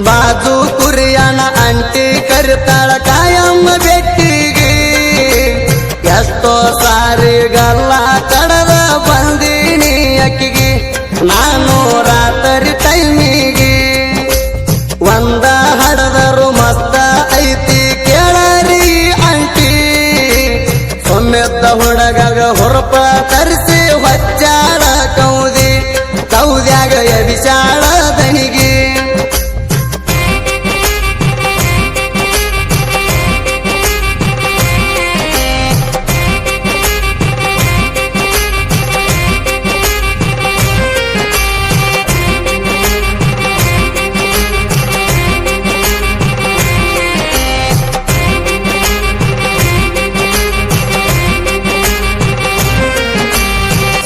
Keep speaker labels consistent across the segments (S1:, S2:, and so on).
S1: ಬಾಜು ಕುರಿಯನ ಅಂಟಿ ಕರಿತಾಳ ಕಾಯಮ್ಮ ಬೆಟ್ಟಿಗೆ ಎಷ್ಟೋ ಸಾರಿ ಗಲ್ಲ ಕಡದ ಬಂದೀನಿ ಅಕ್ಕಿಗೆ ನಾನು ರಾತ್ರಿ ಟೈಮಿಗೆ ಒಂದ ಹಡದರು ಮಸ್ತ ಐತಿ ಕೇಳರಿ ಅಂಟಿ ಸೊಮ್ಮೆದ್ದ ಹುಡುಗಗ ಹೊರಪ ತರಿಸಿ ಹೊಚ್ಚಾಳ ಕೌದ್ಯಾಗ ಎಬಿಸಾಳ ದನಿಗೆ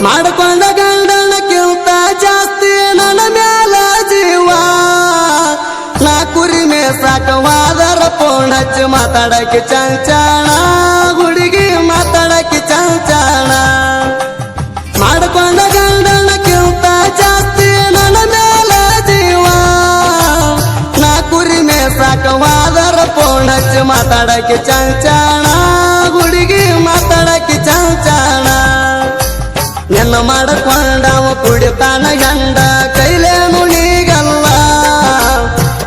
S1: ಮಾಡ್ಕೊಂಡ ಗಂಡನಕ್ಕಿಂತ ಜಾಸ್ತಿ ನನ್ನ ಮ್ಯಾಲ ಜೀವ ನಾ ಕುರಿ ಮೇಸಾಕವಾದರ ಫೋನ್ ಹಚ್ಚಿ ಮಾತಾಡಕ್ಕೆ ಚಂಚಾಣ ಹುಡುಗಿ ಮಾತಾಡಕ್ಕೆ ಚಂಚಾಣ ಮಾಡ್ಕೊಂಡ ಗಂಡನಕ್ಕಿಂತ ಜಾಸ್ತಿ ನನ್ನ ಮ್ಯಾಲ ಜೀವ ನಾ ಕುರಿ ಮೇಸಾಕವಾದರ ಫೋನ್ ಹಚ್ಚಿ ಮಾತಾಡಕ್ಕೆ ಚಂಚಾಣ ಹುಡುಗಿ ಮಾತಾಡಕ್ಕೆ ಚಂಚಾಣ ನಿನ್ನ ಮಾಡಕೊಂಡವ ಕುಡಿತಾನ ಗಂಡ ಕೈಲೇನು ನೀಗಲ್ಲ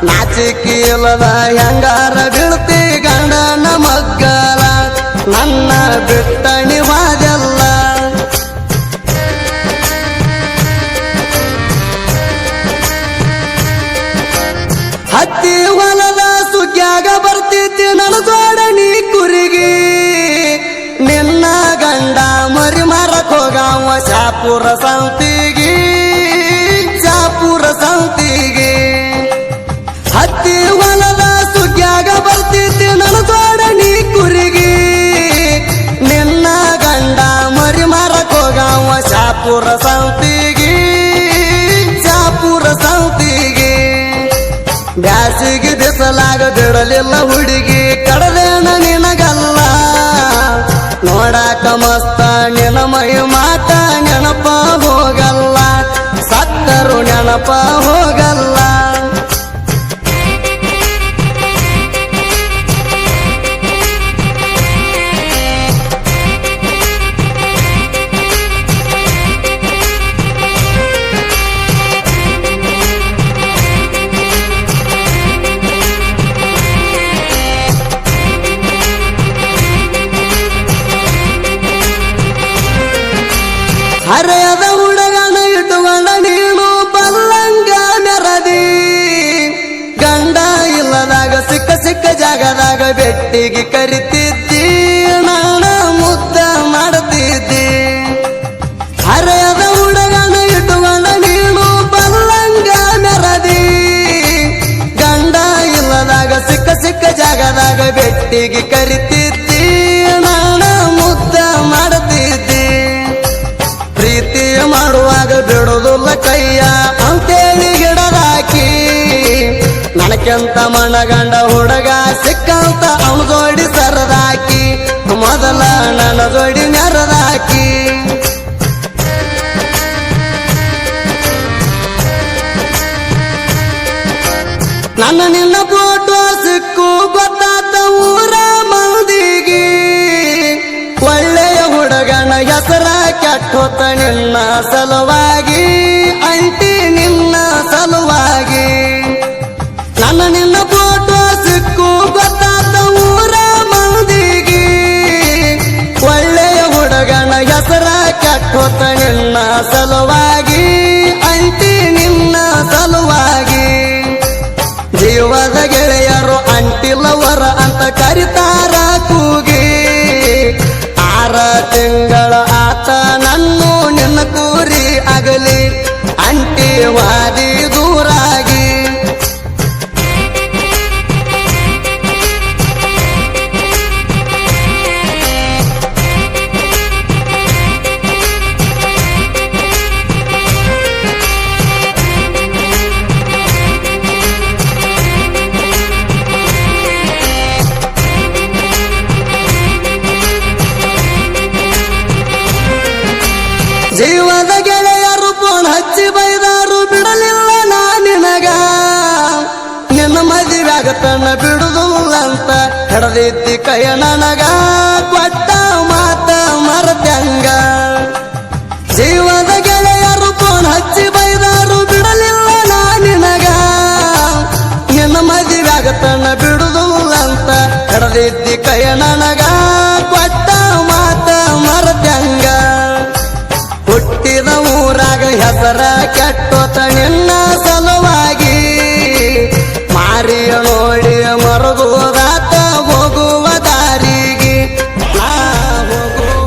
S1: ನಾಚಿಕೀಲದ ಹೆಂಗಾರ ಬೀಳ್ತಿ ಗಂಡನ ಮಗ್ಗಲ ನನ್ನ ಬಿಟ್ಟ ನಿವಾದೆಲ್ಲ ಹತ್ತಿ ಹೊಲದ ಸುಗ್ಯಾಗ ಬರ್ತಿದ್ದಿ ನನ್ನ ಜೋಡಣಿ ಕುರಿಗೆ ನಿನ್ನ ಗಂಡ ಮರಿ ಮಾರಕ್ ಹೋಗವ ಶಾಪುರ ಸಂತಿಗೆ ಹತ್ತಿ ಹೊಲದ ಸುಗ್ಯಾಗ ಬರ್ತಿದ್ದಿ ನನ್ನ ಜೋಡಣಿ ಕುರಿಗೆ ನಿನ್ನ ಗಂಡ ಮರಿ ಮಾರಕ್ ಹೋಗವ ಶಾಪುರ ಸಂತಿಗೆ ಬ್ಯಾಸಿಗೆ ಬಿಸಲಾಗ ಬಿಡಲಿಲ್ಲ ಹುಡುಗಿ ಕಡದೇನ ನಿನಗಲ್ಲ ನೋಡಾಕ ಮಸ್ತ ನಿನ ಮೈ ಮಾಟ ನೆನಪ ಹೋಗಲ್ಲ ಸತ್ತರು ನೆನಪ ಹೋಗಲ್ಲ ಹರೆಯದ ಹುಡುಗನ ಇಟ್ಟುಕೊಂಡ ನೀನು ಬಲ್ಲಂಗ ಮೆರದಿ ಗಂಡ ಇಲ್ಲದಾಗ ಸಿಕ್ಕ ಜಾಗದಾಗ ಬೆಟ್ಟಿಗೆ ಕರಿತಿದ್ದಿ ನಾನು ಮುದ್ದ ಮಾಡ್ತಿದ್ದಿ ಹರೆಯದ ಹುಡುಗನ ಇಟ್ಟುಕೊಂಡ ನೀನು ಬಲ್ಲಂಗ ಮೆರದಿ ಗಂಡ ಇಲ್ಲದಾಗ ಸಿಕ್ಕ ಜಾಗದಾಗ ಬೆಟ್ಟಿಗೆ ಕರಿತಿದ್ದಿ ನಾನು ಮುದ್ದ ಮಾಡ್ತಿದ್ದಿ ಪ್ರೀತಿ ಮಾಡುವಾಗ ಬಿಡೋದಿಲ್ಲ ಕೈಯ ಅಂತೇಳಿ ಗಿಡದಾಕಿ ನನಕ್ಕೆಂತ ಮನಗಂಡ ಹುಡುಗ ಸಿಕ್ಕಂತ ಅವನ ಜೋಡಿ ಸರದಾಕಿ ಮೊದಲ ನನ್ನ ಜೋಡಿ ಮೆರದಾಕಿ ನನ್ನ ನಿನ್ನ ಫೋಟೋ ಸಿಕ್ಕು ಗೊತ್ತಾತ ಊರ ಮಂದಿಗೆ ಒಳ್ಳೆಯ ಹುಡುಗನ ಹೆಸರ ಕೆಟ್ಟೋತ ನಿನ್ನ ಸಲುವಾಗಿ ಅಂಟಿ ನಿನ್ನ ಸಲುವಾಗಿ ನನ್ನ ನಿನ್ನ ಫೋಟೋ ಸಿಕ್ಕು ಗೊತ್ತಾತ ಊರ ಮಂದಿಗೆ ಒಳ್ಳೆಯ ಹುಡುಗನ ಹೆಸರ ಕೆಟ್ಟೋತ ನಿನ್ನ ಸಲುವಾಗಿ ಅಂಟಿ ನಿನ್ನ ಸಲುವಾಗಿ ಜೀವದ ಗೆಳೆಯರು ಅಂಟಿಲವರ ಅಂತ ಕರಿತಾರ ಕೂಗಿ 6 ತಿಂಗಳ ಆತ ನನ್ನು ನಿನ್ನ ಕೂರಿ ಆಗಲಿ ಅಂಟಿ ವಾದಿ ದೂರಾಗಿ ಜೀವದ ಗೆಳೆಯರು ಫೋನ್ ಹಚ್ಚಿ ಬೈದಾರು ಬಿಡಲಿಲ್ಲ ಹಿಡದಿದ್ದಿ ಕೈ ನನಗ ಕೊಟ್ಟ ಮಾತ ಮರತ್ಯಂಗ ಜೀವದ ಗೆಳೆಯರು ಫೋನ್ ಹಚ್ಚಿ ಬೈದಾರು ಬಿಡಲಿಲ್ಲ ನಾ ನಿನಗ ನಿನ್ನ ಮದುವೆ ಆಗತನ ಬಿಡುದು ಅಂತ ಹಿಡದಿದ್ದಿ ಕೈ ನನಗ ಕೊಟ್ಟ ಮಾತ ಮರತ್ಯಂಗ ಹುಟ್ಟಿದ ಊರಾಗ ಹೆಸರ